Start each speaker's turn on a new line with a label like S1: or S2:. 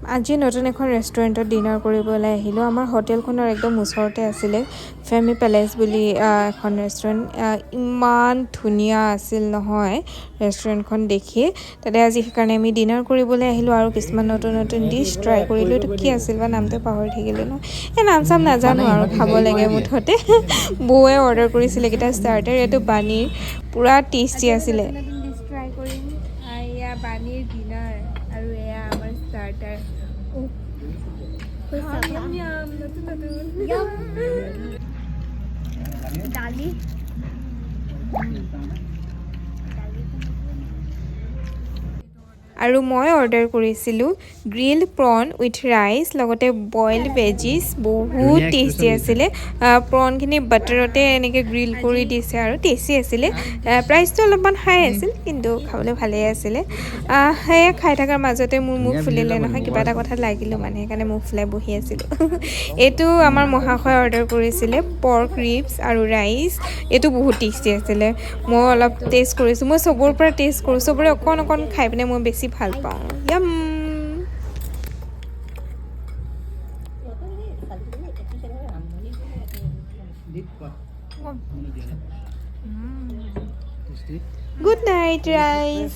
S1: আজি নতুন এখন ৰেষ্টুৰেণ্টত ডিনাৰ কৰিবলৈ আহিলোঁ। আমাৰ হোটেলখনৰ একদম ওচৰতে আছিলে ফেমি পেলেচ বুলি এখন ৰেষ্টুৰেণ্ট। ইমান ধুনীয়া আছিল নহয় ৰেষ্টুৰেণ্টখন দেখি। তাতে আজি সেইকাৰণে আমি ডিনাৰ কৰিবলৈ আহিলোঁ আৰু কিছুমান নতুন নতুন ডিছ ট্ৰাই কৰিলোঁ। এইটো কি আছিল বা নামটো পাহৰি থাকিলোঁ ন, এই নাম চাম নাজানো আৰু খাব লাগে মুঠতে। বৌৱে অৰ্ডাৰ কৰিছিলে এইকেইটা ষ্টাৰ্টাৰ। এইটো বানীৰ পূৰা টেষ্টি আছিলে। নতুন ডিছ ট্ৰাই কৰিম। এয়া বানীৰ ডিনাৰ আৰু এয়া আমাৰ ষ্টাৰ্টাৰ। দালি আৰু মই অৰ্ডাৰ কৰিছিলোঁ গ্ৰিল প্ৰন উইথ ৰাইচ, লগতে বইল ভেজিছ। বহুত টেষ্টি আছিলে। প্ৰনখিনি বাটাৰতে এনেকৈ গ্ৰিল কৰি দিছে আৰু টেষ্টি আছিলে। প্ৰাইচটো অলপমান হাই আছিল কিন্তু খাবলৈ ভালেই আছিলে। সেয়া খাই থকাৰ মাজতে মোৰ মুখ ফুলিলে নহয়, কিবা এটা কথাত লাগিলোঁ মানে, সেইকাৰণে মুখ ফুলাই বহি আছিলোঁ। এইটো আমাৰ মহাশয়ে অৰ্ডাৰ কৰিছিলে পৰ্ক ৰিবছ আৰু ৰাইচ। এইটো বহুত টেষ্টি আছিলে। মই অলপ টেষ্ট কৰিছোঁ। মই চবৰ পৰা টেষ্ট কৰোঁ, চবৰে অকণ অকণ খাই পিনে মই বেছি ভাল পাওঁ। য়াম। গুড নাইট ৰাইজ।